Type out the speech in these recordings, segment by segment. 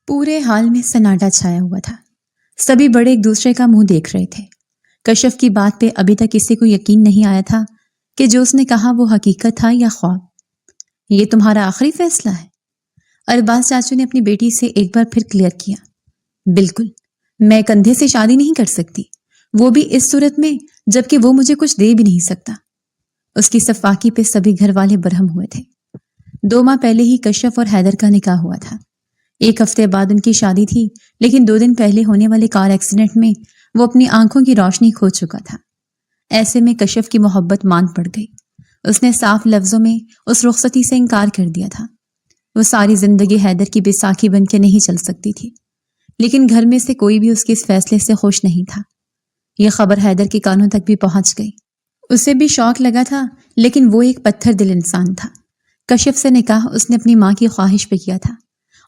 پورے حال میں سناٹا چھایا ہوا تھا۔ سبھی بڑے ایک دوسرے کا منہ دیکھ رہے تھے۔ کشف کی بات پہ ابھی تک کسی کو یقین نہیں آیا تھا کہ جو اس نے کہا وہ حقیقت تھا یا خواب۔ یہ تمہارا آخری فیصلہ ہے؟ ارباز چاچو نے اپنی بیٹی سے ایک بار پھر کلیئر کیا۔ بالکل، میں کندھے سے شادی نہیں کر سکتی، وہ بھی اس صورت میں جبکہ وہ مجھے کچھ دے بھی نہیں سکتا۔ اس کی صفاقی پہ سبھی گھر والے برہم ہوئے تھے۔ 2 ماہ پہلے ہی کشف اور حیدر کا نکاح ہوا تھا۔ 1 ہفتے بعد ان کی شادی تھی، لیکن 2 دن پہلے ہونے والے کار ایکسیڈنٹ میں وہ اپنی آنکھوں کی روشنی کھو چکا تھا۔ ایسے میں کشف کی محبت مان پڑ گئی۔ اس نے صاف لفظوں میں اس رخصتی سے انکار کر دیا تھا۔ وہ ساری زندگی حیدر کی بیساکھی بن کے نہیں چل سکتی تھی، لیکن گھر میں سے کوئی بھی اس کے اس فیصلے سے خوش نہیں تھا۔ یہ خبر حیدر کے کانوں تک بھی پہنچ گئی۔ اسے بھی شوق لگا تھا، لیکن وہ ایک پتھر دل انسان تھا۔ کشف سے نکاح اس نے اپنی ماں کی خواہش پہ کیا تھا،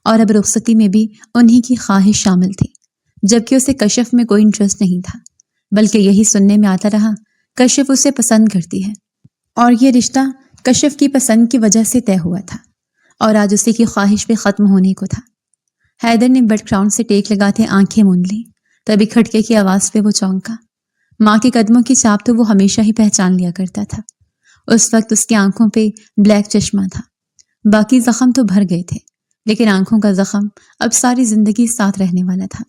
اور اب رخصتی میں بھی انہی کی خواہش شامل تھی، جبکہ اسے کشف میں کوئی انٹرسٹ نہیں تھا، بلکہ یہی سننے میں آتا رہا کشف اسے پسند کرتی ہے، اور یہ رشتہ کشف کی پسند کی وجہ سے طے ہوا تھا، اور آج اسی کی خواہش پہ ختم ہونے کو تھا۔ حیدر نے بیڈ گراؤنڈ سے ٹیک لگاتے آنکھیں موند لی، تبھی کھٹکے کی آواز پہ وہ چونکا۔ ماں کے قدموں کی چھاپ تو وہ ہمیشہ ہی پہچان لیا کرتا تھا۔ اس وقت اس کی آنکھوں پہ بلیک چشمہ تھا۔ باقی زخم تو بھر گئے تھے، لیکن آنکھوں کا زخم اب ساری زندگی ساتھ رہنے والا تھا۔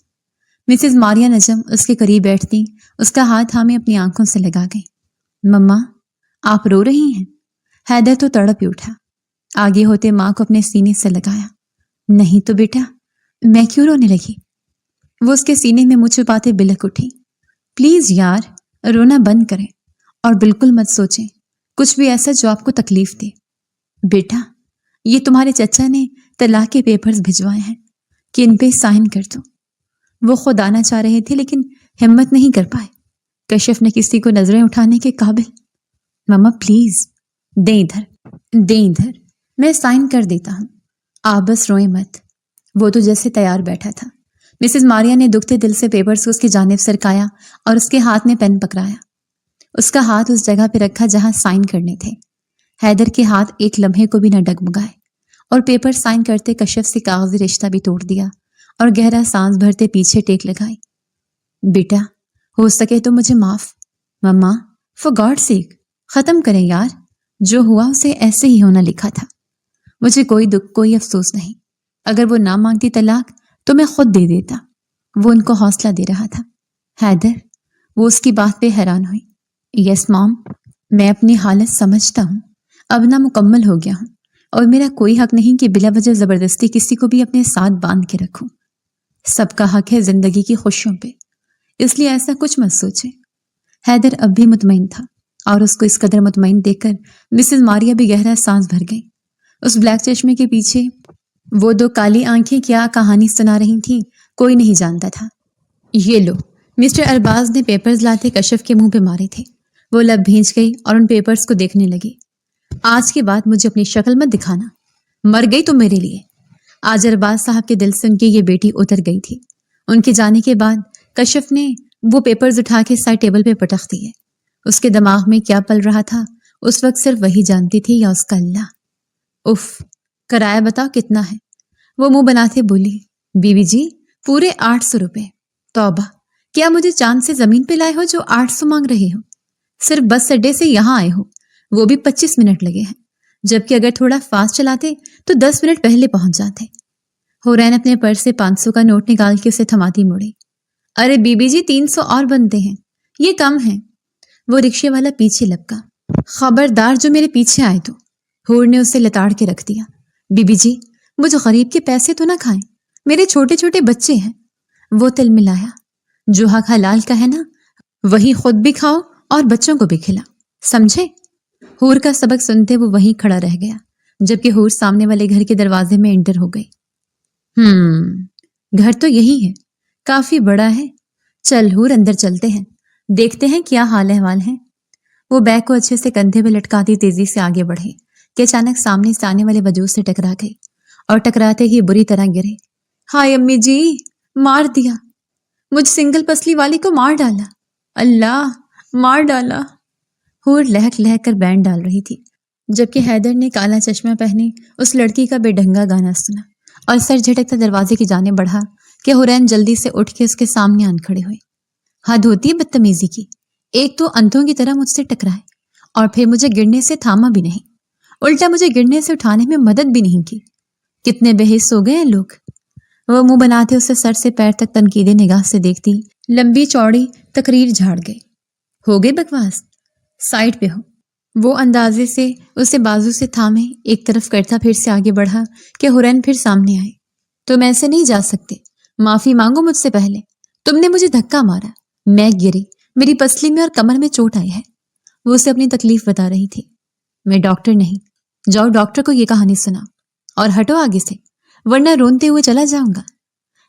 مسز ماریا نجم اس کے قریب بیٹھتی اس کا ہاتھ تھامے اپنی آنکھوں سے لگا گئی۔ مما، آپ رو رہی ہیں؟ حیدر تو تڑپ ہی اٹھا۔ آگے ہوتے ماں کو اپنے سینے سے لگایا۔ نہیں تو بیٹا، میں کیوں رونے لگی؟ وہ اس کے سینے میں منہ چھپاتے بلک اٹھی۔ پلیز یار، رونا بند کریں، اور بالکل مت سوچیں کچھ بھی ایسا جو آپ کو تکلیف دے۔ بیٹا، یہ تمہارے چچا نے طلاق کے پیپرز بھجوائے ہیں کہ ان پہ سائن کر دو۔ وہ خود آنا چاہ رہے تھے لیکن ہمت نہیں کر پائے۔ کشف نے کسی کو نظریں اٹھانے کے قابل۔ مما پلیز، دیں ادھر، میں سائن کر دیتا ہوں، آپ بس روئیں مت۔ وہ تو جیسے تیار بیٹھا تھا۔ مسز ماریا نے دکھتے دل سے پیپرز کو اس کی جانب سرکایا اور اس کے ہاتھ میں پین پکڑایا۔ اس کا ہاتھ اس جگہ پہ رکھا جہاں سائن کرنے تھے۔ حیدر کے ہاتھ ایک لمحے کو بھی نہ ڈگمگائے، اور پیپر سائن کرتے کشف سے کاغذی رشتہ بھی توڑ دیا اور گہرا سانس بھرتے پیچھے ٹیک لگائی۔ بیٹا، ہو سکے تو مجھے معاف۔ مما، فار گاڈ سیک، ختم کریں یار، جو ہوا اسے ایسے ہی ہونا لکھا تھا۔ مجھے کوئی دکھ، کوئی افسوس نہیں۔ اگر وہ نہ مانگتی طلاق تو میں خود دے دیتا۔ وہ ان کو حوصلہ دے رہا تھا۔ حیدر، وہ اس کی بات پہ حیران ہوئی۔ یس مام، میں اپنی حالت سمجھتا ہوں، اب نہ مکمل ہو گیا ہوں، اور میرا کوئی حق نہیں کہ بلا وجہ زبردستی کسی کو بھی اپنے ساتھ باندھ کے رکھوں۔ سب کا حق ہے زندگی کی خوشیوں پہ، اس لیے ایسا کچھ مت سوچے۔ حیدر اب بھی مطمئن تھا، اور اس کو اس قدر مطمئن دیکھ کر مسز ماریا بھی گہرا سانس بھر گئی۔ اس بلیک چشمے کے پیچھے وہ 2 کالی آنکھیں کیا کہانی سنا رہی تھیں، کوئی نہیں جانتا تھا۔ یہ لو، مسٹر ارباز نے پیپرز لاتے کشف کے منہ پہ مارے تھے۔ وہ لب بھینچ گئی اور ان پیپرز کو دیکھنے لگی۔ آج کے بعد مجھے اپنی شکل مت دکھانا، مر گئی تم میرے لیے۔ آج ارباز صاحب کے دل سے ان کی یہ بیٹی اتر گئی تھی۔ ان کے جانے کے بعد کشف نے وہ پیپرز اٹھا کے سائڈ ٹیبل پہ پٹخ دیے۔ اس کے دماغ میں کیا پل رہا تھا اس وقت صرف وہی جانتی تھی، یا اس کا اللہ۔ اف، کرایہ بتاؤ کتنا ہے؟ وہ منہ بناتے بولی۔ بیوی جی، پورے 800 روپے۔ توبہ، کیا مجھے چاند سے زمین پہ لائے ہو جو 800 مانگ رہے ہو؟ صرف بس اڈے سے یہاں آئے ہو، وہ بھی 25 منٹ لگے ہیں، جبکہ اگر تھوڑا فاسٹ چلاتے تو 10 منٹ پہلے پہنچ جاتے۔ حورین اپنے پرس سے 500 کا نوٹ نکال کے اسے تھماتی مڑی۔ ارے بی بی جی، 300 اور بنتے ہیں، یہ کم ہے۔ وہ رکشے والا پیچھے لپکا۔ خبردار جو میرے پیچھے آئے تو۔ حور نے اسے لتاڑ کے رکھ دیا۔ بی بی جی، مجھ غریب کے پیسے تو نہ کھائیں، میرے چھوٹے چھوٹے بچے ہیں۔ وہ تل ملایا۔ جو حق حلال کا ہے نا، وہی خود بھی کھاؤ اور بچوں کو بھی کھلا، سمجھے؟ حور کا سبق سنتے وہ وہیں کھڑا رہ گیا، جبکہ حور سامنے والے گھر کے دروازے میں انٹر ہو گئی۔ گھر تو یہی ہے، کافی بڑا ہے۔ چل حور، اندر چلتے ہیں، دیکھتے ہیں کیا حال احوال ہے۔ وہ بیگ کو اچھے سے کندھے پہ لٹکاتی تیزی سے آگے بڑھے کہ اچانک سامنے سے آنے والے وجود سے ٹکرا گئی، اور ٹکراتے ہی بری طرح گرے۔ ہائے امی جی، مار دیا مجھ سنگل پسلی والی کو، مار ڈالا، اللہ مار ڈالا۔ حور لہک لہک کر بینڈ ڈال رہی تھی، جبکہ حیدر نے کالا چشمہ پہنے اس لڑکی کا بے ڈھنگا گانا سنا اور سر جھٹکتا دروازے کی جانب بڑھا کہ حورین جلدی سے اٹھ کے اس کے سامنے آن کھڑے ہوئے۔ حد ہوتی ہے بدتمیزی کی، ایک تو اندھوں کی طرح مجھ سے ٹکرائے اور پھر مجھے گرنے سے تھاما بھی نہیں، الٹا مجھے گرنے سے اٹھانے میں مدد بھی نہیں کی۔ کتنے بے حس ہو گئے ہیں لوگ۔ وہ منہ بناتے اسے سر سے پیر تک تنقیدی نگاہ سے دیکھتی لمبی چوڑی تقریر جھاڑ گئی۔ ہو گئی بکواس، سائڈ پہ ہو۔ وہ اندازے سے اسے بازو سے تھامے ایک طرف کرتا پھر سے آگے بڑھا کہ حورین پھر سامنے آئے۔ تم ایسے نہیں جا سکتے، معافی مانگو مجھ سے پہلے، تم نے مجھے دھکا مارا، میں گری، میری پسلی میں اور کمر میں چوٹ آئی ہے۔ وہ اسے اپنی تکلیف بتا رہی تھی۔ میں ڈاکٹر نہیں، جاؤ ڈاکٹر کو یہ کہانی سنا اور ہٹو آگے سے، ورنہ رونتے ہوئے چلا جاؤں گا۔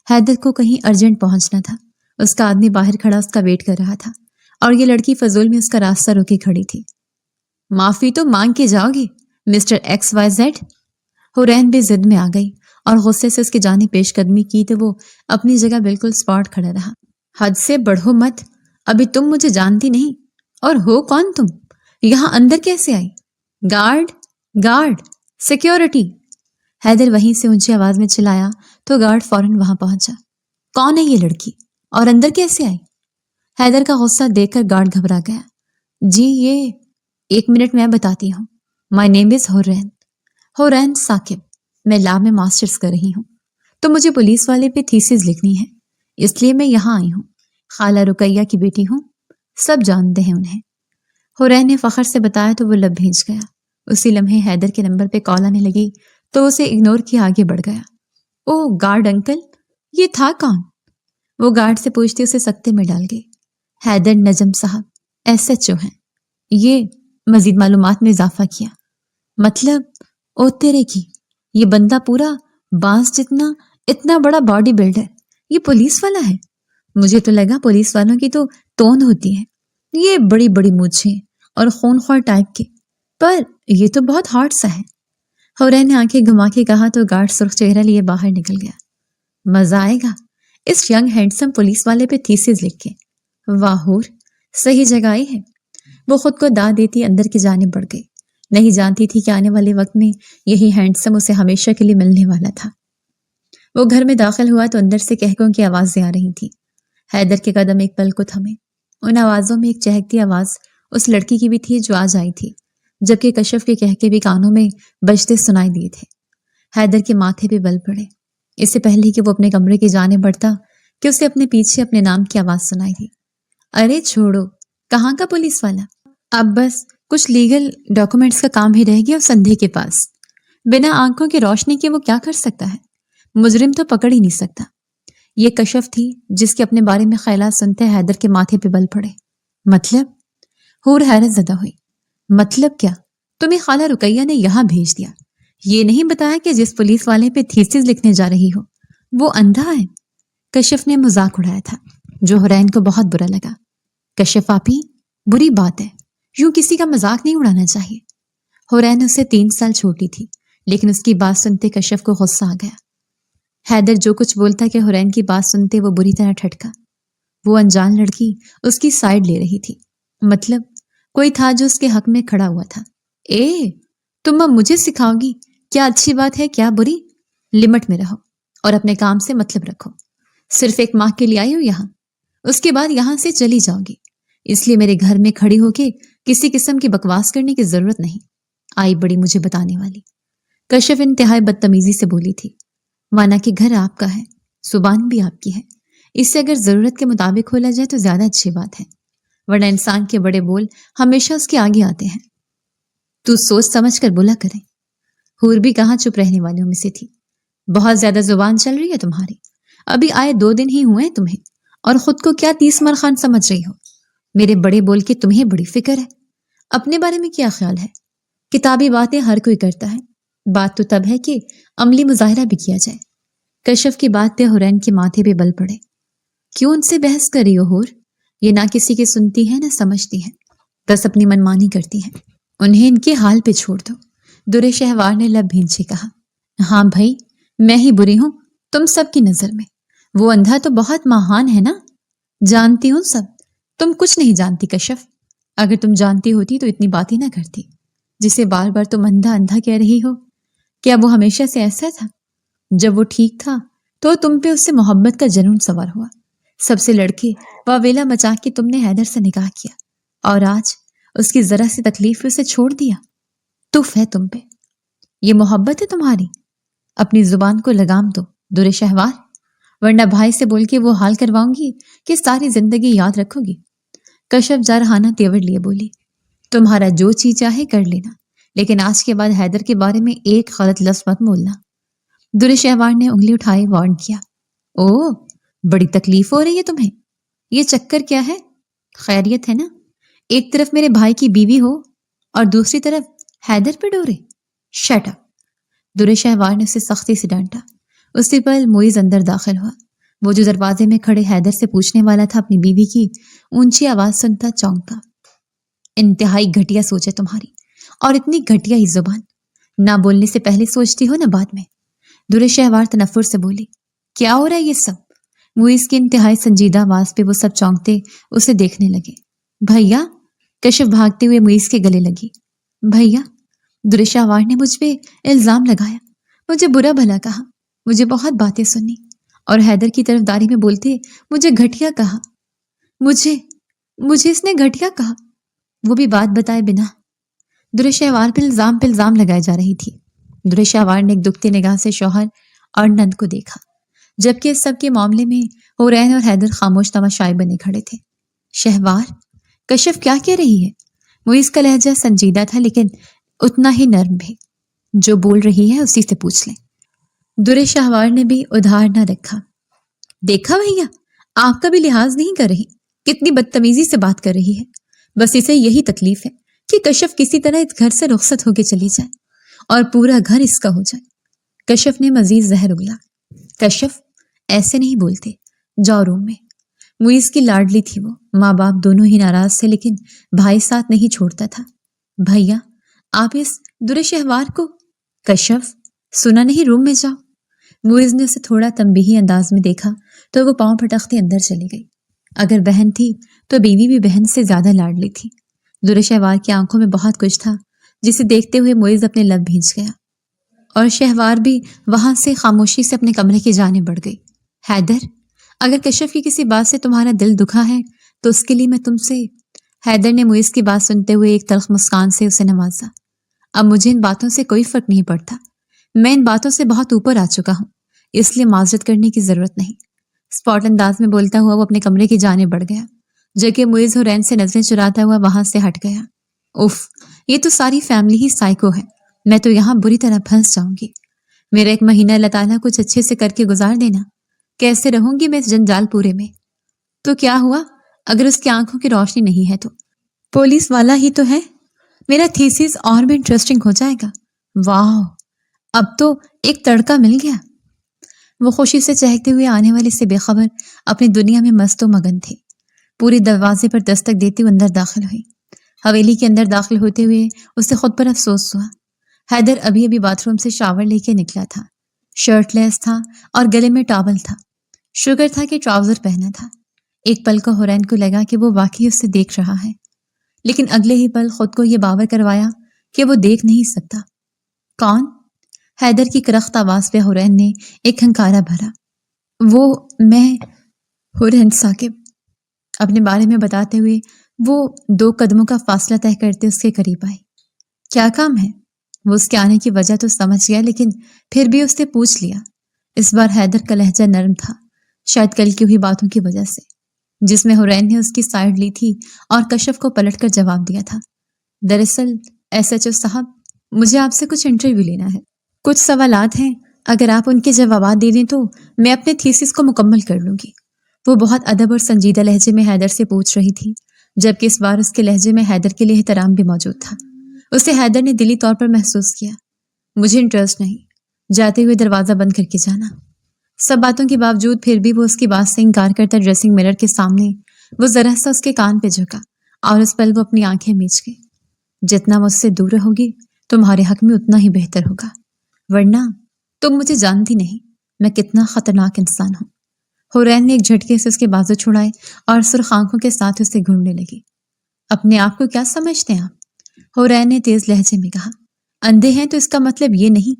حیدر کو کہیں ارجنٹ پہنچنا تھا، اس کا آدمی باہر کھڑا اس کا ویٹ کر رہا تھا اور یہ لڑکی فضول میں اس کا راستہ روکے کھڑی تھی۔ معافی تو مانگ کے جاؤ گی مسٹر ایکس وائی زیڈ۔ حورین بھی ضد میں آ گئی اور غصے سے اس کی جانب پیش قدمی کی تو وہ اپنی جگہ بالکل سپاٹ کھڑا رہا۔ حد سے بڑھو مت، ابھی تم مجھے جانتی نہیں، اور ہو کون تم؟ یہاں اندر کیسے آئی؟ Guard, guard, security. حیدر وہیں سے اونچی آواز میں چلایا تو گارڈ فوراً وہاں پہنچا۔ کون ہے یہ لڑکی اور اندر کیسے آئی؟ حیدر کا غصہ دیکھ کر گارڈ گھبرا گیا۔ جی یہ، ایک منٹ میں بتاتی ہوں۔ مائی نیم از حورین، حورین ثاقب، میں لا میں ماسٹرز کر رہی ہوں، تو مجھے پولیس والے پہ تھیسز لکھنی ہے، اس لیے میں یہاں آئی ہوں۔ خالہ رقیہ کی بیٹی ہوں، سب جانتے ہیں انہیں۔ حورین نے فخر سے بتایا تو وہ لب بھیج گیا۔ اسی لمحے حیدر کے نمبر پہ کال آنے لگی تو اسے اگنور کیے آگے بڑھ گیا۔ او گارڈ انکل، یہ تھا کون؟ وہ گارڈ سے پوچھتے اسے سکتے میں ڈال گئی۔ حیدر نجم صاحب، ایس ایچ او ہیں۔ یہ مزید معلومات میں اضافہ کیا۔ مطلب او تیرے کی، یہ بندہ پورا بانس جتنا اتنا بڑا باڈی بلڈر، یہ پولیس والا ہے؟ مجھے تو لگا پولیس والوں کی تو توند ہوتی ہے، یہ بڑی بڑی مونچھیں اور خون خوار ٹائپ کے، پر یہ تو بہت ہاٹ سا ہے۔ حورین نے آنکھیں گھما کے کہا تو گارڈ سرخ چہرہ لیے باہر نکل گیا۔ مزہ آئے گا اس ینگ ہینڈسم پولیس والے پہ تھیسز لکھ کے۔ واہ ہور، صحیح جگہ آئی ہے۔ وہ خود کو دا دیتی اندر کی جانب بڑھ گئی، نہیں جانتی تھی کہ آنے والے وقت میں یہی ہینڈسم اسے ہمیشہ کے لیے ملنے والا تھا۔ وہ گھر میں داخل ہوا تو اندر سے کہکوں کی آوازیں آ رہی تھی۔ حیدر کے قدم ایک پل کو تھمے۔ ان آوازوں میں ایک چہکتی آواز اس لڑکی کی بھی تھی جو آج آئی تھی، جبکہ کشف کے کہکے بھی کانوں میں بجتے سنائی دیے تھے۔ حیدر کے ماتھے پہ بل پڑے، اس سے پہلے کہ وہ اپنے کمرے کی جانب بڑھتا کہ اسے اپنے پیچھے اپنے نام کی آواز سنائی دی۔ ارے چھوڑو، کہاں کا پولیس والا؟ اب بس کچھ لیگل ڈاکومنٹس کا کام ہی رہ گیا اس اندھے کے پاس۔ بنا آنکھوں کی روشنی کے وہ کیا کر سکتا ہے؟ مجرم تو پکڑ ہی نہیں سکتا۔ یہ کشف تھی جس کے اپنے بارے میں خیالات سنتے حیدر کے ماتھے پہ بل پڑے۔ مطلب؟ حور حیرت زدہ ہوئی۔ مطلب کیا؟ تمہیں خالہ رقیہ نے یہاں بھیج دیا، یہ نہیں بتایا کہ جس پولیس والے پہ تھیسز لکھنے جا رہی ہو وہ اندھا ہے؟ کشف نے مذاق اڑایا تھا جو حورین کو بہت برا لگا۔ کشف آپی، بری بات ہے، یوں کسی کا مذاق نہیں اڑانا چاہیے۔ حورین اسے 3 سال چھوٹی تھی، لیکن اس کی بات سنتے کشف کو غصہ آ گیا۔ حیدر جو کچھ بولتا کہ حورین کی بات سنتے وہ بری طرح ٹھٹکا۔ وہ انجان لڑکی اس کی سائیڈ لے رہی تھی، مطلب کوئی تھا جو اس کے حق میں کھڑا ہوا تھا۔ اے، تم اب مجھے سکھاؤ گی کیا اچھی بات ہے کیا بری؟ لمٹ میں رہو اور اپنے کام سے مطلب رکھو۔ صرف 1 ماہ کے لیے آئی ہو یہاں، اس کے بعد یہاں سے چلی جاؤ گی، اس لیے میرے گھر میں کھڑی ہو کے کسی قسم کی بکواس کرنے کی ضرورت نہیں۔ آئی بڑی مجھے بتانے والی، کشف انتہائی بدتمیزی سے بولی تھی۔ مانا کہ گھر آپ کا ہے، زبان بھی آپ کی ہے، اس سے اگر ضرورت کے مطابق کھولا جائے تو زیادہ اچھی بات ہے، ورنہ انسان کے بڑے بول ہمیشہ اس کے آگے آتے ہیں۔ تو سوچ سمجھ کر بولا کرے۔ حور بھی کہاں چپ رہنے والوں میں سے تھی۔ بہت زیادہ زبان چل رہی ہے تمہاری، ابھی آئے 2 دن ہی ہوئے تمہیں، اور خود کو کیا 30 مرخان سمجھ رہی ہو؟ میرے بڑے بول کے تمہیں بڑی فکر ہے، اپنے بارے میں کیا خیال ہے؟ کتابی باتیں ہر کوئی کرتا ہے، بات تو تب ہے کہ عملی مظاہرہ بھی کیا جائے۔ کشف کی بات پہ حورین کے ماتھے پہ بل پڑے۔ کیوں ان سے بحث کر رہی ہو حور؟ یہ نہ کسی کی سنتی ہے نہ سمجھتی ہے، بس اپنی منمانی کرتی ہے، انہیں ان کے حال پہ چھوڑ دو۔ درے شہوار نے لب بھینچے کہا۔ ہاں بھائی، میں ہی بری ہوں تم سب کی نظر میں، وہ اندھا تو بہت مہان ہے نا؟ جانتی ہوں سب، تم کچھ نہیں جانتی کشف، اگر تم جانتی ہوتی تو اتنی باتیں نہ کرتی۔ جسے بار بار تم اندھا اندھا کہہ رہی ہو، کیا وہ ہمیشہ سے ایسا تھا؟ جب وہ ٹھیک تھا تو تم پہ اس سے محبت کا جنون سوار ہوا، سب سے لڑکے واویلا مچا کے تم نے حیدر سے نکاح کیا، اور آج اس کی ذرا سی تکلیف پہ اسے چھوڑ دیا۔ تف ہے تم پہ، یہ محبت ہے تمہاری؟ اپنی زبان کو لگام دو درے شہوار، ورنہ بھائی سے بول کے وہ حال کرواؤں گی کہ ساری زندگی یاد رکھو گی۔ کشف جارحانہ تیور لیے بولی، تمہارا جو چیز چاہے کر لینا، لیکن آج کے بعد حیدر کے بارے میں ایک غلط لفظ مت بولنا۔ درے شہوار نے انگلی اٹھائے وارن کیا۔ او، بڑی تکلیف ہو رہی ہے تمہیں؟ یہ چکر کیا ہے؟ خیریت ہے نا؟ ایک طرف میرے بھائی کی بیوی ہو اور دوسری طرف حیدر پہ ڈورے۔ Shut up! درے شہوار نے اسے سختی سے ڈانٹا۔ اسی پل معیز اندر داخل ہوا۔ وہ جو دروازے میں کھڑے حیدر سے پوچھنے والا تھا اپنی بیوی کی اونچی آواز سنتا چونکا۔ انتہائی گھٹیا سوچ ہے تمہاری، اور اتنی گھٹیا ہی زبان، نہ بولنے سے پہلے سوچتی ہو نہ بعد میں۔ درے شہوار تنفر سے بولی، کیا ہو رہا ہے یہ سب؟ معیز کی انتہائی سنجیدہ آواز پہ وہ سب چونکتے اسے دیکھنے لگے۔ بھیا! کشف بھاگتے ہوئے معیز کے گلے لگی۔ بھیا! درے شہوار نے مجھ پہ الزام لگایا، مجھے برا بھلا کہا، مجھے بہت باتیں سنی، اور حیدر کی طرفداری میں بولتے مجھے گھٹیا کہا۔ مجھے اس نے گھٹیا کہا، وہ بھی بات بتائے بنا۔ درے شہوار پہ الزام لگائے جا رہی تھی۔ درے شہوار نے ایک دکھتی نگاہ سے شوہر اور نند کو دیکھا، جبکہ اس سب کے معاملے میں حورین اور حیدر خاموش تماشائی بنے کھڑے تھے۔ شہوار، کشف کیا کہہ رہی ہے؟ معیز کا لہجہ سنجیدہ تھا لیکن اتنا ہی نرم بھی۔ جو بول رہی ہے اسی سے پوچھ لیں۔ درے شہوار نے بھی ادھار نہ رکھا۔ دیکھا بھیا، آپ کا بھی لحاظ نہیں کر رہی، کتنی بدتمیزی سے بات کر رہی ہے۔ بس اسے یہی تکلیف ہے کہ کشف کسی طرح اس گھر سے رخصت ہو کے چلی جائے اور پورا گھر اس کا ہو جائے۔ کشف نے مزید زہر اگلا۔ کشف، ایسے نہیں بولتے، جاؤ روم میں۔ معیز کی لاڈلی تھی وہ، ماں باپ دونوں ہی ناراض تھے لیکن بھائی ساتھ نہیں چھوڑتا تھا۔ بھیا، آپ اس درے شہوار کو… کشف، سنا نہیں، روم میں جاؤ۔ معیز نے اسے تھوڑا تنبیہی انداز میں دیکھا تو وہ پاؤں پٹکتے اندر چلی گئی۔ اگر بہن تھی تو بیوی بھی بہن سے زیادہ لاڈلی تھی۔ درے شہوار کی آنکھوں میں بہت کچھ تھا جسے دیکھتے ہوئے معیز اپنے لب بھیج گیا، اور شہوار بھی وہاں سے خاموشی سے اپنے کمرے کی جانب بڑھ گئی۔ حیدر، اگر کشف کی کسی بات سے تمہارا دل دکھا ہے تو اس کے لیے میں تم سے… حیدر نے معیز کی بات سنتے ہوئے ایک تلخ مسکان سے اسے نوازا۔ اب مجھے ان باتوں سے کوئی فرق نہیں پڑتا، میں ان باتوں سے بہت اوپر آ چکا ہوں، اس لیے معذرت کرنے کی ضرورت نہیں۔ اسپاٹ انداز میں بولتا ہوا وہ اپنے کمرے کی جانب بڑھ گیا، جبکہ معیز حورین سے نظریں چراتا ہوا وہاں سے ہٹ گیا۔ اف، یہ تو ساری فیملی ہی سائیکو ہے، میں تو یہاں بری طرح پھنس جاؤں گی۔ میرا ایک مہینہ اللہ تعالیٰ کچھ اچھے سے کر کے گزار دینا، کیسے رہوں گی میں اس جنجال پورے میں؟ تو کیا ہوا اگر اس کی آنکھوں کی روشنی نہیں ہے تو؟ پولیس والا ہی تو ہے، میرا تھیسس اور بھی انٹرسٹنگ ہو جائے گا۔ واہ، اب تو ایک تڑکا مل گیا۔ وہ خوشی سے چہکتے ہوئے آنے والے سے بے خبر اپنی دنیا میں مست و مگن تھے۔ پوری دروازے پر دستک دیتے ہوئے اندر داخل ہوئی۔ حویلی کے اندر داخل ہوتے ہوئے اسے خود پر افسوس ہوا۔ حیدر ابھی باتھ روم سے شاور لے کے نکلا تھا، شرٹ لیس تھا اور گلے میں ٹاول تھا۔ شکر تھا کہ ٹراؤزر پہنا تھا۔ ایک پل کو حورین کو لگا کہ وہ واقعی اسے دیکھ رہا ہے، لیکن اگلے ہی پل خود کو یہ باور کروایا کہ وہ دیکھ نہیں سکتا۔ کون؟ حیدر کی کرخت آواز پہ حورین نے ایک ہنکارا بھرا۔ وہ میں حورین ثاقب، اپنے بارے میں بتاتے ہوئے وہ 2 قدموں کا فاصلہ طے کرتے اس کے قریب آئی۔ کیا کام ہے؟ وہ اس کے آنے کی وجہ تو سمجھ گیا لیکن پھر بھی اس سے پوچھ لیا۔ اس بار حیدر کا لہجہ نرم تھا، شاید کل کی ہوئی باتوں کی وجہ سے، جس میں حورین نے اس کی سائیڈ لی تھی اور کشف کو پلٹ کر جواب دیا تھا۔ دراصل SHO صاحب، مجھے آپ سے کچھ انٹرویو لینا ہے، کچھ سوالات ہیں، اگر آپ ان کے جوابات دے دیں تو میں اپنے تھیسس کو مکمل کر لوں گی۔ وہ بہت ادب اور سنجیدہ لہجے میں حیدر سے پوچھ رہی تھی، جبکہ اس بار اس کے لہجے میں حیدر کے لیے احترام بھی موجود تھا۔ اسے حیدر نے دلی طور پر محسوس کیا۔ مجھے انٹرسٹ نہیں، جاتے ہوئے دروازہ بند کر کے جانا۔ سب باتوں کے باوجود پھر بھی وہ اس کی بات سے انکار کرتا ڈریسنگ مرر کے سامنے وہ ذرا سا اس کے کان پہ جھکا اور اس پل وہ اپنی آنکھیں میچ گئی۔ جتنا مجھ سے دور رہو گی تمہارے حق میں اتنا ہی بہتر ہوگا، ورنہ تم مجھے جانتی نہیں میں کتنا خطرناک انسان ہوں۔ حورین نے ایک جھٹکے سے اس کے بازو چھڑائے اور سرخ آنکھوں کے ساتھ اسے گھورنے لگی۔ اپنے آپ کو کیا سمجھتے ہیں آپ؟ حورین نے تیز لہجے میں کہا۔ اندھے ہیں تو اس کا مطلب یہ نہیں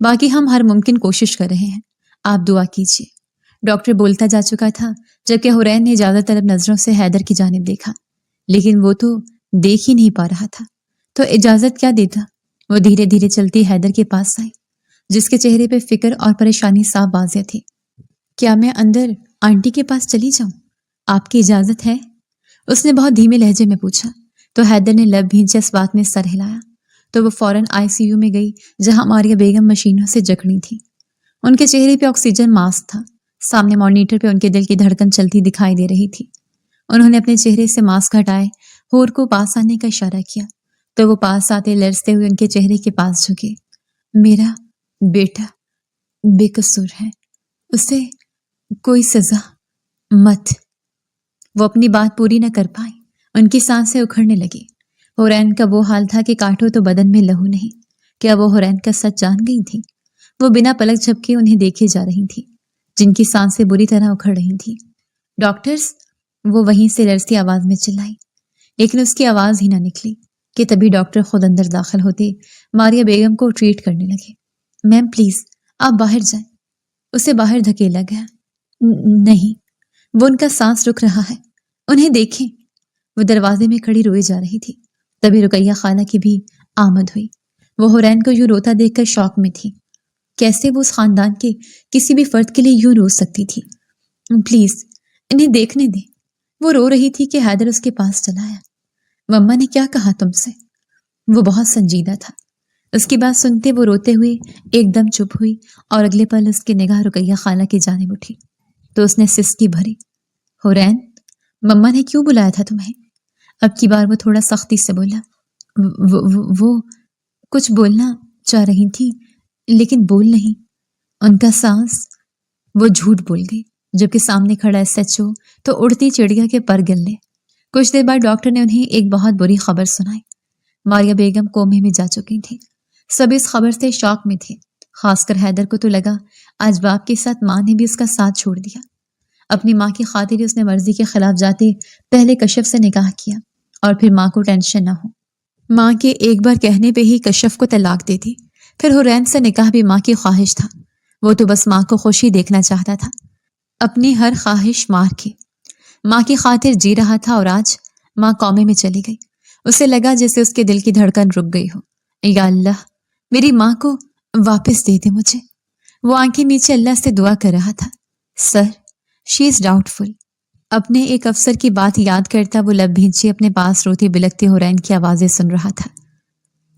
باقی ہم ہر ممکن کوشش کر رہے ہیں، آپ دعا کیجیے۔ ڈاکٹر بولتا جا چکا تھا جبکہ حرین نے اجازت طلب نظروں سے حیدر کی جانب دیکھا، لیکن وہ تو دیکھ ہی نہیں پا رہا تھا تو اجازت کیا دیتا۔ وہ دھیرے دھیرے چلتی حیدر کے پاس آئی جس کے چہرے پہ فکر اور پریشانی صاف واضح تھی۔ کیا میں اندر آنٹی کے پاس چلی جاؤں؟ آپ کی اجازت ہے؟ اس نے بہت دھیمے لہجے میں پوچھا تو حیدر نے لب بھینچے اس بات میں سر ہلایا تو وہ فوراً ICU میں گئی جہاں ماریہ بیگم مشینوں سے جکڑی تھی۔ ان کے چہرے پہ آکسیجن ماسک تھا، سامنے مانیٹر پہ ان کے دل کی دھڑکن چلتی دکھائی دے رہی تھی۔ انہوں نے اپنے چہرے سے ماسک ہٹائے، ہور کو پاس آنے کا اشارہ کیا تو وہ پاس آتے لرزتے ہوئے ان کے چہرے کے پاس جھکے۔ میرا بیٹا بے قصور ہے، اسے کوئی سزا مت۔ وہ اپنی بات پوری نہ کر پائی، ان کی سانسیں اکھڑنے لگی۔ حرین کا وہ حال تھا کہ کاٹو تو بدن میں لہو نہیں۔ کیا وہ حرین کا سچ جان گئی تھی؟ وہ بنا پلک جھپکے انہیں دیکھے جا رہی تھی جن کی سانسیں بری طرح اکھڑ رہی تھی۔ ڈاکٹرز، وہ وہیں سے لرزتی آواز میں چلائی، لیکن اس کی آواز ہی نہ نکلی کہ تبھی ڈاکٹر خود اندر داخل ہوتے ماریہ بیگم کو ٹریٹ کرنے لگے۔ میم پلیز آپ باہر جائیں۔ اسے باہر دھکیلا گیا۔ نہیں، وہ ان کا سانس رک رہا ہے، انہیں دیکھیں۔ وہ دروازے میں کھڑی روئے جا رہی تھی، تبھی رقیہ خالہ کی بھی آمد ہوئی۔ وہ حرین کو یوں روتا دیکھ کر شوق میں تھی۔ کیسے وہ اس خاندان کے کسی بھی فرد کے لیے یوں رو سکتی تھی؟ پلیز انہیں دیکھنے دیں۔ وہ رو رہی تھی کہ حیدر اس کے پاس چلا آیا۔ مما نے کیا کہا تم سے؟ وہ بہت سنجیدہ تھا۔ اس کی بات سنتے وہ روتے ہوئے ایک دم چپ ہوئی اور اگلے پل اس کی نگاہ رقیہ خالہ کی جانب اٹھی تو اس نے سسکی بھری، حرین مما نے کیوں بلایا تھا تمہیں؟ اب کی بار وہ تھوڑا سختی سے بولا۔ وہ کچھ بولنا چاہ رہی تھی لیکن بول نہیں۔ ان کا سانس، وہ جھوٹ بول گئی جبکہ سامنے کھڑا SHO تو اڑتی چڑیا کے پر گلے۔ کچھ دیر بعد ڈاکٹر نے انہیں ایک بہت بری خبر سنائی۔ ماریہ بیگم کومے میں جا چکی تھی۔ سب اس خبر سے شوق میں تھے، خاص کر حیدر کو تو لگا آج باپ کے ساتھ ماں نے بھی اس کا ساتھ چھوڑ دیا۔ اپنی ماں کی خاطر اس نے مرضی کے خلاف جاتے پہلے کشف سے نکاح کیا اور پھر ماں کو ٹینشن نہ ہو، ماں کے ایک بار کہنے پہ ہی کشف کو طلاق دے دی۔ پھر حرین سے نکاح بھی ماں کی خواہش تھا، وہ تو بس ماں کو خوشی دیکھنا چاہتا تھا، اپنی ہر خواہش مار کے ماں کی خاطر جی رہا تھا۔ اور آج ماں کومے میں چلی گئی، اسے لگا جیسے اس کے دل کی دھڑکن رک گئی ہو۔ یا اللہ میری ماں کو واپس دے دے مجھے۔ وہ آنکھیں نیچے اللہ سے دعا کر رہا تھا۔ سر شی از ڈاؤٹ فل۔ اپنے ایک افسر کی بات یاد کرتا وہ لب بھینچے اپنے پاس روتی بلکتے حرین کی آوازیں سن رہا تھا۔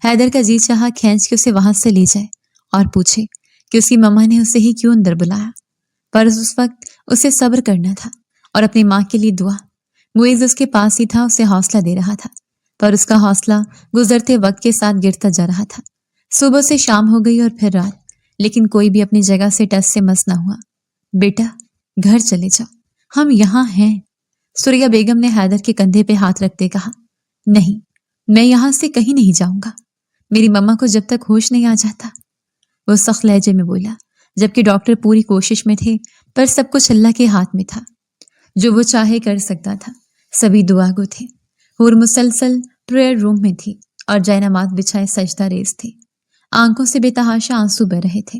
حیدر کا جی چاہا کھینچ کے اسے وہاں سے لے جائے اور پوچھے کہ اس کی مما نے اسے ہی کیوں اندر بلایا، پر اس وقت اسے صبر کرنا تھا اور اپنی ماں کے لیے دعا۔ معیز اس کے پاس ہی تھا، اسے حوصلہ دے رہا تھا، پر اس کا حوصلہ گزرتے وقت کے ساتھ گرتا جا رہا تھا۔ صبح سے شام ہو گئی اور پھر رات، لیکن کوئی بھی اپنی جگہ سے ٹس سے مس نہ ہوا۔ بیٹا گھر چلے جاؤ، ہم یہاں ہیں۔ سوریہ بیگم نے حیدر کے کندھے پہ ہاتھ رکھتے کہا۔ نہیں، میں یہاں سے کہیں نہیں جاؤں گا، میری مما کو جب تک ہوش نہیں آ جاتا، وہ سخت لہجے میں بولا، جبکہ ڈاکٹر پوری کوشش میں تھے پر سب کچھ اللہ کے ہاتھ میں تھا، جو وہ چاہے کر سکتا تھا۔ سبھی دعا گو تھے، حور مسلسل پریئر روم میں تھی اور جائے نماز بچھائے سجدہ ریز تھی، آنکھوں سے بے تحاشا آنسو بہ رہے تھے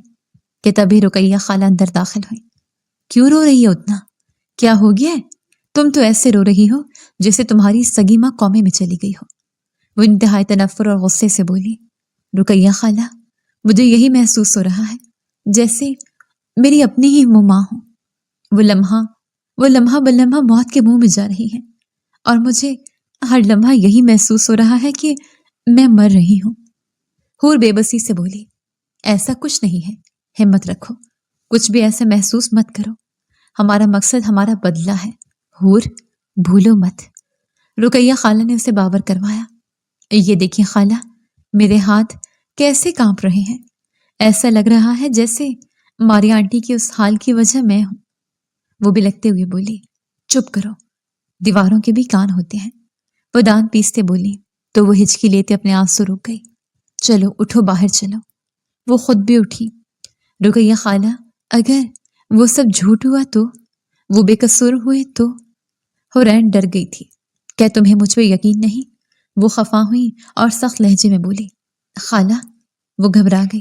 کہ تبھی رقیہ خالہ اندر داخل ہوئی۔ کیوں رو رہی ہے اتنا؟ کیا ہو گیا ہے؟ تم تو ایسے رو رہی ہو جیسے تمہاری سگی ماں کومے میں چلی گئی ہو۔ وہ انتہائی تنفر اور غصے سے بولی۔ رقیہ خالہ مجھے یہی محسوس ہو رہا ہے جیسے میری اپنی ہی ماں ہو، وہ لمحہ بلمحہ موت کے منہ میں جا رہی ہے اور مجھے ہر لمحہ یہی محسوس ہو رہا ہے کہ میں مر رہی ہوں۔ حور بے بسی سے بولی، ایسا کچھ نہیں ہے، ہمت رکھو، کچھ بھی ایسا محسوس مت کرو، ہمارا مقصد ہمارا بدلہ ہے، حور بھولو مت۔ رقیہ خالہ نے اسے بابر کروایا۔ یہ دیکھیں خالہ، میرے ہاتھ کیسے کانپ رہے ہیں، ایسا لگ رہا ہے جیسے ماریہ آنٹی کی اس حال کی وجہ میں ہوں۔ وہ بلکتے ہوئے بولی، چپ کرو، دیواروں کے بھی کان ہوتے ہیں۔ وہ دانت پیستے بولی تو وہ ہچکی لیتے اپنے آنسو رک گئی۔ چلو اٹھو، باہر چلو۔ وہ خود بھی اٹھی۔ رقیہ خالہ اگر وہ سب جھوٹ ہوا تو، وہ بے قصور ہوئے تو؟ حرین ڈر گئی تھی۔ کیا تمہیں مجھ پہ یقین نہیں؟ وہ خفا ہوئی اور سخت لہجے میں بولی۔ خالہ وہ گھبرا گئی۔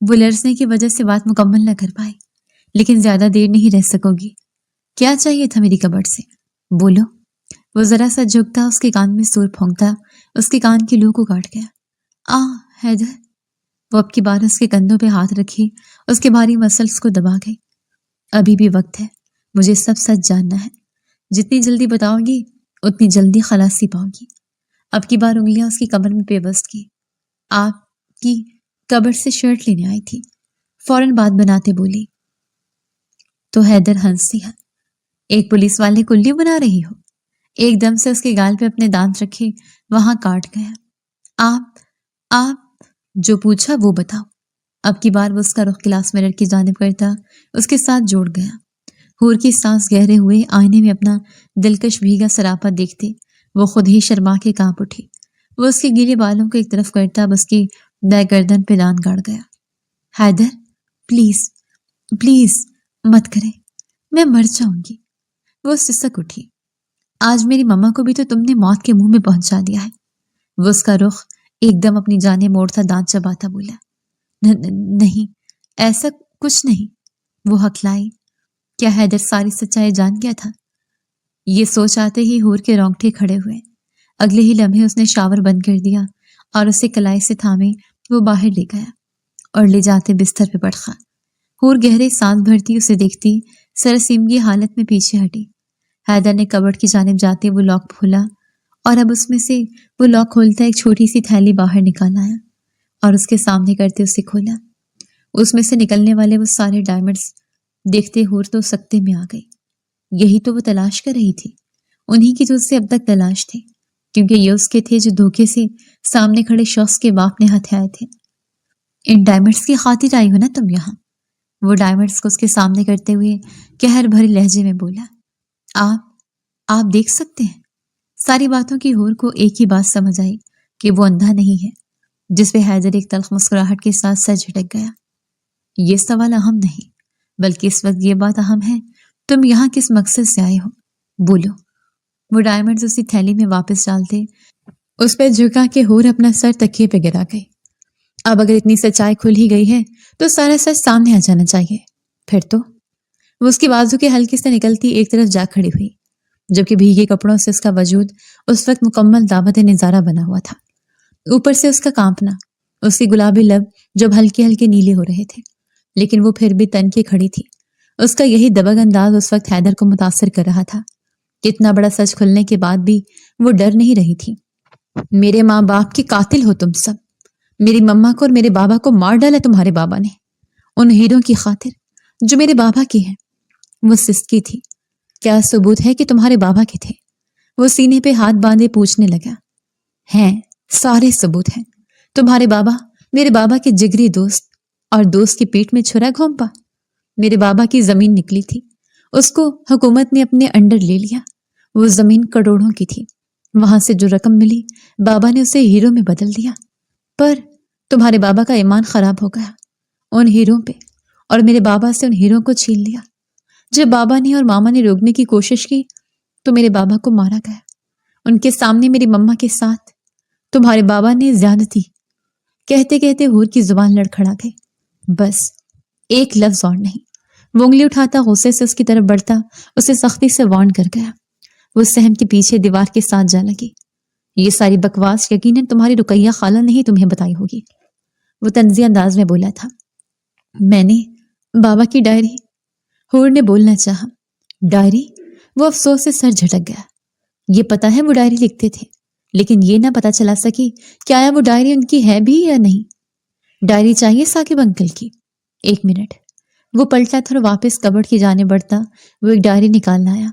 وہ لرزنے کی وجہ سے بات مکمل نہ کر پائی۔ لیکن زیادہ دیر نہیں رہ سکو گی۔ کیا چاہیے تھا میری کبٹ سے؟ بولو۔ وہ ذرا سا جھکتا، اس کے کان میں سور پھونکتا، اس کے کان کی لو کو کاٹ گیا۔ حیدر۔ وہ اب کی بار اس کے کندھوں پہ ہاتھ رکھی، اس کے بھاری مسلس کو دبا گئی۔ ابھی بھی وقت ہے، مجھے سب سچ جاننا ہے۔ جتنی جلدی بتاؤ گی اتنی جلدی خلاصی پاؤ گی۔ اب کی بار انگلیاں اس کی کمر میں پیوست کی۔ آپ کی کبر سے شرٹ لینے آئی تھی، فوراً بات بناتے بولی۔ تو حیدر ہنس دیا۔ ایک پولیس والے کو الو بنا رہی ہو؟ ایک دم سے اس کے گال پہ اپنے دانت رکھے وہاں کاٹ گیا۔ آپ جو پوچھا وہ بتاؤ۔ اب کی بار وہ اس کا رخ گلاس مرر کی جانب کرتا اس کے ساتھ جوڑ گیا۔ حور کی سانس گہرے ہوئے آئینے میں اپنا دلکش بھیگا سراپا دیکھتے وہ خود ہی شرما کے کانپ اٹھی۔ وہ اس کے گیلے بالوں کو ایک طرف کرتا اب اس کی دائیں گردن پہ دان گاڑ گیا۔ حیدر پلیز پلیز مت کریں، میں مر جاؤں گی۔ وہ سسک اٹھی۔ آج میری مما کو بھی تو تم نے موت کے منہ میں پہنچا دیا ہے۔ وہ اس کا رخ ایک دم اپنی جانب موڑتا دانت چباتا بولا۔ نہیں، ایسا کچھ نہیں۔ وہ ہکلائی۔ کیا حیدر ساری سچائی جان گیا تھا؟ یہ سوچ آتے ہی حور کے رونگٹے کھڑے ہوئے۔ اگلے ہی لمحے اس نے شاور بند کر دیا اور اسے کلائی سے تھامے وہ باہر لے گیا اور لے جاتے بستر پہ پڑھا۔ حور گہرے سانس بھرتی اسے دیکھتی سرسیمگی حالت میں پیچھے ہٹی۔ حیدر نے کبٹ کی جانب جاتے وہ لاک کھولا اور اب اس میں سے وہ لاک کھولتا ایک چھوٹی سی تھیلی باہر نکال آیا اور اس کے سامنے کرتے اسے کھولا۔ اس میں سے نکلنے والے وہ سارے ڈائمنڈز دیکھتے حور تو سکتے میں آ گئی۔ یہی تو وہ تلاش کر رہی تھی، انہی کی جو اس سے اب تک تلاش تھی، کیونکہ یہ اس کے تھے جو دھوکے سے سامنے کھڑے شخص کے باپ نے ہتھیائے تھے۔ ان ڈائمنڈز کی خاطر آئی ہو نا تم یہاں؟ وہ ڈائمنڈز کو اس کے سامنے کرتے ہوئے قہر بھرے لہجے میں بولا۔ آپ دیکھ سکتے ہیں۔ ساری باتوں کی حور کو ایک ہی بات سمجھ آئی کہ وہ اندھا نہیں ہے، جس پہ حیدر ایک تلخ مسکراہٹ کے ساتھ سر جھٹک گیا۔ یہ سوال اہم نہیں، بلکہ اس وقت یہ بات اہم ہے، تم یہاں کس مقصد سے آئے ہو؟ بولو۔ وہ ڈائمنڈز اسی تھیلی میں واپس ڈالتے اس پہ جھکا کے حور اپنا سر تکیے پہ گرا گئی۔ اب اگر اتنی سچائی کھل ہی گئی ہے تو سارا سچ سامنے آ جانا چاہیے۔ پھر تو وہ اس کے بازو کے حلقے سے نکلتی ایک طرف جا کھڑی ہوئی، جبکہ بھیگے کپڑوں سے اس کا وجود اس وقت مکمل دعوت نظارہ بنا ہوا تھا۔ اوپر سے اس کا کانپنا، اس کی گلابی لب جب ہلکے ہلکے نیلے ہو رہے تھے، لیکن وہ پھر بھی تن کے کھڑی تھی۔ اس کا یہی دبنگ انداز اس وقت حیدر کو متاثر کر رہا تھا کہ اتنا بڑا سچ کھلنے کے بعد بھی وہ ڈر نہیں رہی تھی۔ میرے ماں باپ کے قاتل ہو تم سب۔ میری مما کو اور میرے بابا کو مار ڈالا تمہارے بابا نے، ان ہیروں کی خاطر جو میرے بابا کی ہیں۔ وہ سسکی تھی۔ کیا ثبوت ہے کہ تمہارے بابا کے تھے؟ وہ سینے پہ ہاتھ باندھے پوچھنے لگا۔ ہیں، سارے ثبوت ہیں۔ تمہارے بابا میرے بابا کے جگری دوست، اور دوست کی پیٹ میں چھرا گھونپا۔ میرے بابا کی زمین نکلی تھی، اس کو حکومت نے اپنے انڈر لے لیا۔ وہ زمین کروڑوں کی تھی، وہاں سے جو رقم ملی بابا نے اسے ہیروں میں بدل دیا۔ پر تمہارے بابا کا ایمان خراب ہو گیا ان ہیروں پہ، اور میرے بابا سے ان ہیروں کو چھین لیا۔ جب بابا نے اور ماما نے روکنے کی کوشش کی تو میرے بابا کو مارا گیا، ان کے سامنے میری مما کے ساتھ۔ تمہارے بابا نے زیادتی۔ کہتے کہتے حور کی زبان لڑکھڑا گئی۔ بس ایک لفظ اور نہیں۔ وہ انگلی اٹھاتا غصے سے اس کی طرف بڑھتا اسے سختی سے وارن کر گیا۔ وہ سہم کے پیچھے دیوار کے ساتھ جا لگی۔ یہ ساری بکواس یقیناً تمہاری رقیہ خالہ نے ہی تمہیں بتائی ہوگی، وہ طنزی انداز میں بولا تھا۔ میں نے بابا کی ڈائری، حور نے بولنا چاہا۔ ڈائری؟ وہ افسوس سے سر جھٹک گیا۔ یہ پتا ہے وہ ڈائری لکھتے تھے، لیکن یہ نہ پتا چلا سکی کہ آیا وہ ڈائری ان کی ہے بھی یا نہیں۔ ڈائری چاہیے ثاقب انکل کی؟ ایک منٹ۔ وہ پلٹا تھا اور واپس کبٹ کی جانب بڑھتا وہ ایک ڈائری نکالنا آیا،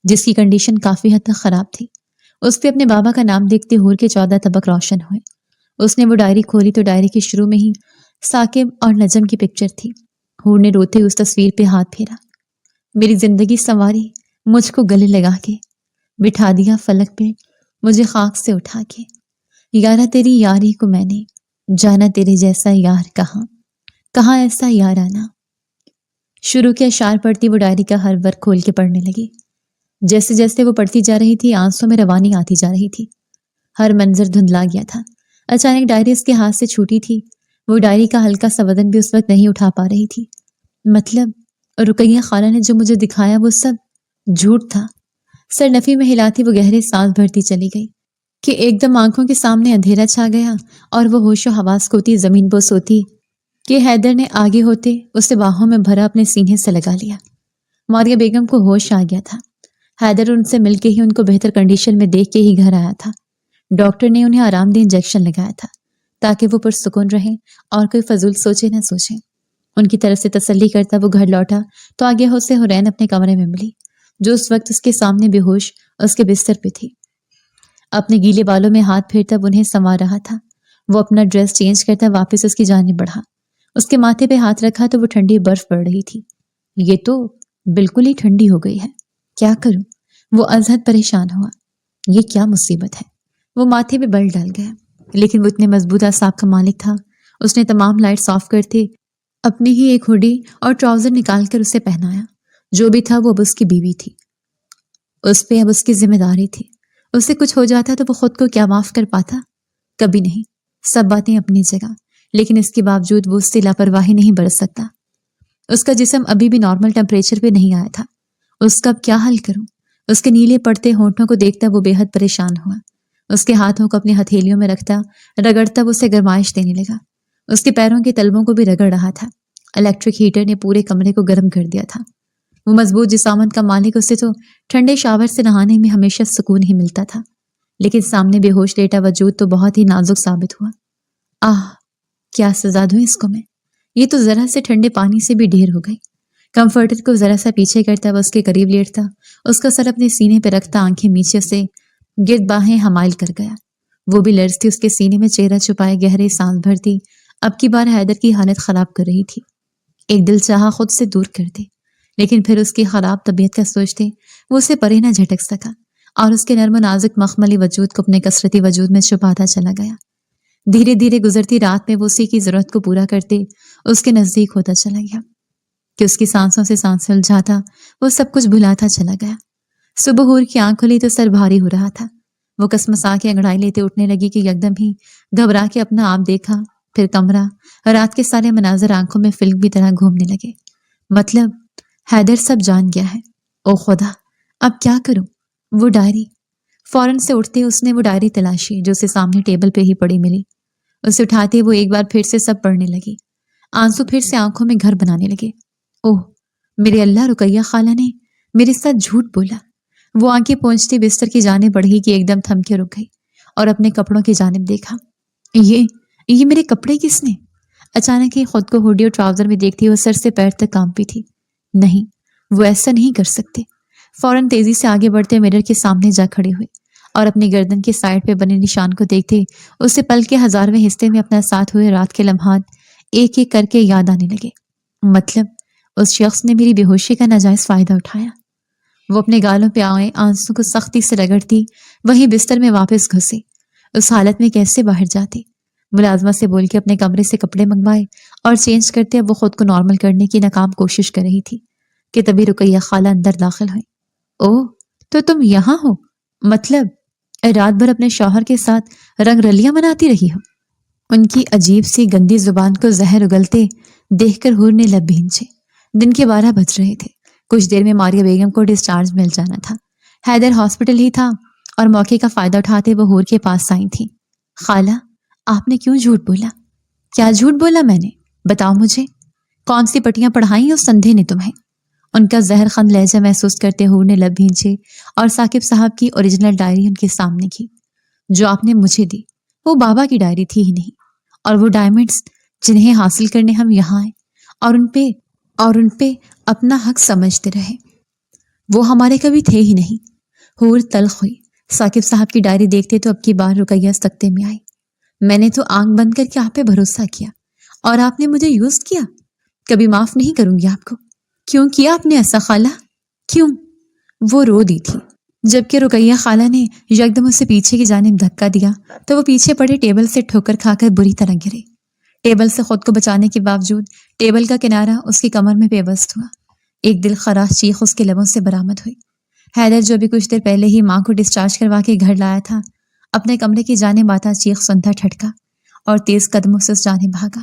جس کی کنڈیشن کافی حد تک خراب تھی۔ اس پہ اپنے بابا کا نام دیکھتے حور کے 14 طبق روشن ہوئے۔ اس نے وہ ڈائری کھولی تو ڈائری کے شروع میں ہی ثاقب اور نجم کی پکچر تھی۔ حور نے روتے اس تصویر پہ ہاتھ پھیرا۔ میری زندگی سنواری، مجھ کو گلے لگا کے بٹھا دیا فلک پہ مجھے خاک سے اٹھا کے۔ یارا تیری یاری کو میں نے جانا، تیرے جیسا یار کہاں ایسا یار آنا۔ شروع کے اشعار پڑھتی وہ ڈائری کا ہر ورق کھول کے پڑھنے لگی۔ جیسے جیسے وہ پڑھتی جا رہی تھی آنسوں میں روانی آتی جا رہی تھی، ہر منظر دھندلا گیا تھا۔ اچانک ڈائری اس کے ہاتھ سے چھوٹی تھی، وہ ڈائری کا ہلکا سا وزن بھی اس وقت نہیں اٹھا پا رہی تھی۔ مطلب رقیہ خالہ نے جو مجھے دکھایا وہ سب جھوٹ تھا۔ سر نفی میں ہلاتی وہ گہرے سانس بھرتی چلی گئی کہ ایک دم آنکھوں کے سامنے اندھیرا چھا گیا اور وہ ہوش و حواس کھوتی زمین بوس ہوتی کہ حیدر نے آگے ہوتے اسے باہوں میں بھرا اپنے سینے سے لگا لیا۔ ماریہ بیگم کو ہوش آ گیا تھا۔ حیدر ان سے مل کے ہی ان کو بہتر کنڈیشن میں دیکھ کے ہی گھر آیا تھا۔ ڈاکٹر نے انہیں آرام دہ انجیکشن لگایا تھا تاکہ وہ پرسکون رہیں اور کوئی فضول سوچے نہ سوچے۔ ان کی طرف سے تسلی کرتا وہ گھر لوٹا تو آگے سے حرین اپنے کمرے میں ملی، جو اس وقت اس کے سامنے بے ہوش اس کے بستر پہ تھی۔ اپنے گیلے بالوں میں ہاتھ پھیرتا وہ انہیں سنوار رہا تھا۔ وہ اپنا ڈریس چینج کرتا واپس اس کی جانب بڑھا۔ اس کے ماتھے پہ ہاتھ رکھا تو وہ ٹھنڈی برف پڑ رہی تھی۔ یہ تو بالکل ہی ٹھنڈی ہو گئی ہے، کیا کروں؟ وہ ازحد پریشان ہوا۔ یہ کیا مصیبت ہے؟ وہ ماتھے پہ بل ڈال گیا، لیکن وہ اتنے مضبوط اعصاب کا مالک تھا۔ اس نے تمام لائٹس آف کرتے اپنی ہی ایک ہوڈی اور ٹراؤزر نکال کر اسے پہنایا۔ جو بھی تھا وہ اب اس کی بیوی تھی، اس پہ اب اس کی ذمہ داری تھی۔ اس سے کچھ ہو جاتا تو وہ خود کو کیا معاف کر پاتا؟ کبھی نہیں۔ سب باتیں اپنی جگہ، لیکن اس کے باوجود وہ اس سے لاپرواہی نہیں برت سکتا۔ اس کا جسم ابھی بھی نارمل ٹیمپریچر پہ نہیں آیا تھا۔ اس کا اب کیا حل کروں؟ اس کے نیلے پڑتے ہونٹوں کو دیکھتا وہ بے حد پریشان ہوا۔ اس کے ہاتھوں کو اپنی ہتھیلیوں میں رکھتا رگڑتا وہ اسے گرمائش دینے لگا۔ اس کے پیروں کے تلووں کو بھی رگڑ رہا تھا۔ الیکٹرک ہیٹر نے پورے کمرے کو گرم کر دیا تھا۔ وہ مضبوط جسامت کا مالک اسے تو ٹھنڈے شاور سے نہانے میں ہمیشہ سکون ہی ملتا تھا، لیکن سامنے بے ہوش لیٹا وجود تو بہت ہی نازک ثابت ہوا۔ کیا سزا دوں اس کو میں؟ یہ تو ذرا سے ٹھنڈے پانی سے بھی ڈھیر ہو گئی۔ کمفرٹر کو ذرا سا پیچھے کرتا وہ اس کے قریب لیٹتا، اس کا سر اپنے سینے پہ رکھتا، آنکھیں نیچے سے گرد باہیں حمائل کر گیا۔ وہ بھی لرزتی اس کے سینے میں چہرہ چھپائے گہرے سانس بھرتی۔ اب کی بار حیدر کی حالت خراب کر رہی تھی۔ ایک دل چاہا خود سے دور کر دے، لیکن پھر اس کی خراب طبیعت کا سوچتے وہ اسے پرے نہ جھٹک سکا اور اس کے نرم و نازک مخملی وجود کو اپنے کثرتی وجود میں چھپاتا چلا گیا۔ دھیرے دھیرے گزرتی رات میں وہ اسی کی ضرورت کو پورا کرتے اس کے نزدیک ہوتا چلا گیا کہ اس کی سانسوں سے سانسیں الجھاتا وہ سب کچھ بھلاتا چلا گیا۔ صبح ہور کی آنکھ کھلی تو سر بھاری ہو رہا تھا۔ وہ کسمسا کے انگڑائی لیتے اٹھنے لگی کہ یکدم ہی گھبرا کے اپنا آپ دیکھا، پھر کمرہ، رات کے سارے مناظر آنکھوں میں فلم کی طرح گھومنے لگے۔ مطلب حیدر سب جان گیا ہے۔ او خدا، اب کیا کروں؟ وہ ڈائری۔ فوراً سے اٹھتے اس نے وہ ڈائری تلاشی جو اسے سامنے ٹیبل پہ ہی پڑی ملی۔ اسے اٹھاتے وہ ایک بار پھر سے سب پڑھنے لگی۔ آنسو پھر سے آنکھوں میں گھر بنانے لگے۔ اوہ میرے اللہ، رقیہ خالہ نے میرے ساتھ جھوٹ بولا۔ وہ آنکھیں پہنچتی بستر کی جانب بڑھی کہ ایک دم تھم کے رک گئی اور اپنے کپڑوں کی جانب دیکھا۔ یہ میرے کپڑے کس نے؟ اچانک ہی خود کو ہوڈی اور ٹراؤزر میں دیکھتی وہ سر سے پیر تک کانپی تھی۔ نہیں، وہ ایسا نہیں کر سکتے۔ فوراً تیزی سے آگے بڑھتے مرر کے سامنے جا کھڑی ہوئی اور اپنی گردن کے سائڈ پہ بنے نشان کو دیکھتے اسے پل کے ہزارویں حصے میں اپنا ساتھ ہوئے رات کے لمحات ایک ایک کر کے یاد آنے لگے۔ مطلب اس شخص نے میری بے ہوشی کا ناجائز فائدہ اٹھایا۔ وہ اپنے گالوں پہ آئے آنسو کو سختی سے رگڑتی وہیں بستر میں واپس گھسے۔ اس حالت میں کیسے باہر جاتے؟ ملازمہ سے بول کے اپنے کمرے سے کپڑے منگوائے اور چینج کرتے اب وہ خود کو نارمل کرنے کی ناکام کوشش کر رہی تھی کہ تبھی رقیہ خالہ اندر داخل ہوئی۔ اوہ تو تم یہاں ہو؟ مطلب رات بھر اپنے شوہر کے ساتھ رنگ رلیاں مناتی رہی ہو؟ ان کی عجیب سی گندی زبان کو زہر اگلتے دیکھ کر ہور نے لب بھینچے۔ دن کے 12 بج رہے تھے۔ کچھ دیر میں ماریہ بیگم کو ڈسچارج مل جانا تھا۔ حیدر ہاسپٹل ہی تھا اور موقع کا فائدہ اٹھاتے وہ ہور کے پاس آئی تھی۔ خالہ، آپ نے کیوں جھوٹ بولا؟ کیا جھوٹ بولا میں نے؟ بتاؤ مجھے، کون سی پٹیاں پڑھائیں اس سندھے نے تمہیں؟ ان کا زہر خند لہجہ محسوس کرتے ہور نے لب بھینچے اور ثاقب صاحب کی اوریجنل ڈائری ان کے سامنے کی۔ جو آپ نے مجھے دی وہ بابا کی ڈائری تھی ہی نہیں، اور وہ ڈائمنڈز جنہیں حاصل کرنے ہم یہاں آئے اور ان پہ اپنا حق سمجھتے رہے، وہ ہمارے کبھی تھے ہی نہیں۔ ہور تلخ ہوئی۔ ثاقب صاحب کی ڈائری دیکھتے تو اب کی بار رقیہ سکتے میں آئی۔ میں نے تو آنکھ بند کر کے آپ پہ بھروسہ کیا اور آپ نے مجھے یوز کیا۔ کبھی معاف نہیں کروں گی آپ کو۔ کیوں کیا آپ نے ایسا خالہ؟ کیوں؟ وہ رو دی تھی، جبکہ رقیہ خالہ نے یکدم اسے پیچھے کی جانب دھکا دیا تو وہ پیچھے پڑے ٹیبل سے ٹھوکر کھا کر بری طرح گرے۔ ٹیبل سے خود کو بچانے کے باوجود ٹیبل کا کنارہ اس کی کمر میں پیوست ہوا۔ ایک دل خراش چیخ اس کے لبوں سے برآمد ہوئی۔ حیدر جو بھی کچھ دیر پہلے ہی ماں کو ڈسچارج کروا کے گھر لایا تھا، اپنے کمرے کی جانب آتا چیخ سنتا ٹھٹکا اور تیز قدموں سے اس جانب بھاگا۔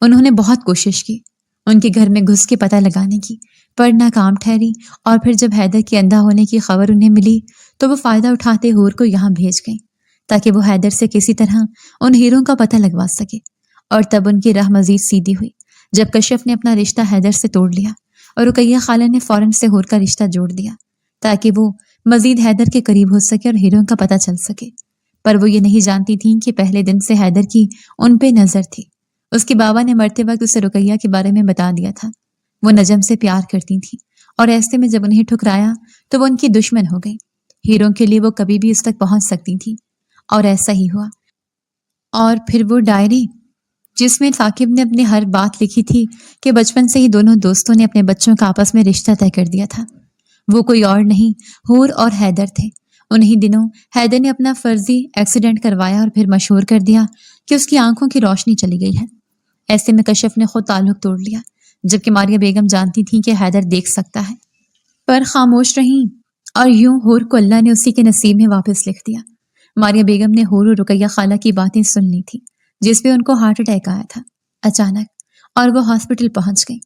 انہوں نے بہت کوشش کی ان کے گھر میں گھس کے پتہ لگانے کی، پر ناکام ٹھہری، اور پھر جب حیدر کے اندھا ہونے کی خبر انہیں ملی تو وہ فائدہ اٹھاتے حور کو یہاں بھیج گئیں تاکہ وہ حیدر سے کسی طرح ان ہیروں کا پتہ لگوا سکے۔ اور تب ان کی راہ مزید سیدھی ہوئی جب کشف نے اپنا رشتہ حیدر سے توڑ لیا اور رقیہ خالہ نے فوراً سے حور کا رشتہ جوڑ دیا تاکہ وہ مزید حیدر کے قریب ہو سکے اور ہیروں کا پتہ چل سکے۔ پر وہ یہ نہیں جانتی تھیں کہ پہلے دن سے حیدر کی ان پہ نظر تھی۔ اس کے بابا نے مرتے وقت اسے رقیہ کے بارے میں بتا دیا تھا۔ وہ نجم سے پیار کرتی تھیں اور ایسے میں جب انہیں ٹھکرایا تو وہ ان کی دشمن ہو گئی۔ ہیروں کے لیے وہ کبھی بھی اس تک پہنچ سکتی تھیں، اور ایسا ہی ہوا۔ اور پھر وہ ڈائری جس میں ثاقب نے اپنی ہر بات لکھی تھی کہ بچپن سے ہی دونوں دوستوں نے اپنے بچوں کا آپس میں رشتہ طے کر دیا تھا، وہ کوئی اور نہیں حور اور حیدر تھے۔ انہی دنوں حیدر نے اپنا فرضی ایکسیڈنٹ کروایا اور پھر مشہور کر دیا کہ اس کی آنکھوں کی روشنی چلی گئی ہے۔ ایسے میں کشف نے خود تعلق توڑ لیا، جبکہ ماریہ بیگم جانتی تھیں کہ حیدر دیکھ سکتا ہے، پر خاموش رہیں، اور یوں حور کو اللہ نے اسی کے نصیب میں واپس لکھ دیا۔ ماریہ بیگم نے حور اور رقیہ خالہ کی باتیں سن لی تھی، جس پہ ان کو ہارٹ اٹیک آیا تھا اچانک، اور وہ ہاسپٹل پہنچ گئی۔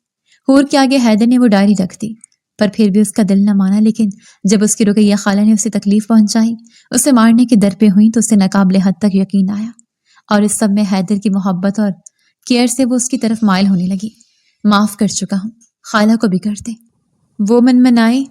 حور کے آگے حیدر نے وہ ڈائری رکھ دی، پر پھر بھی اس کا دل نہ مانا۔ لیکن جب اس کی رقیہ خالہ نے اسے تکلیف پہنچائی، اسے مارنے کے در پہ ہوئی، تو اسے ناقابل حد تک یقین آیا، اور اس سب میں حیدر کی محبت اور کیئر سے وہ اس کی طرف مائل ہونے لگی۔ معاف کر چکا ہوں، خالہ کو بھی کر دے، وہ منمنائی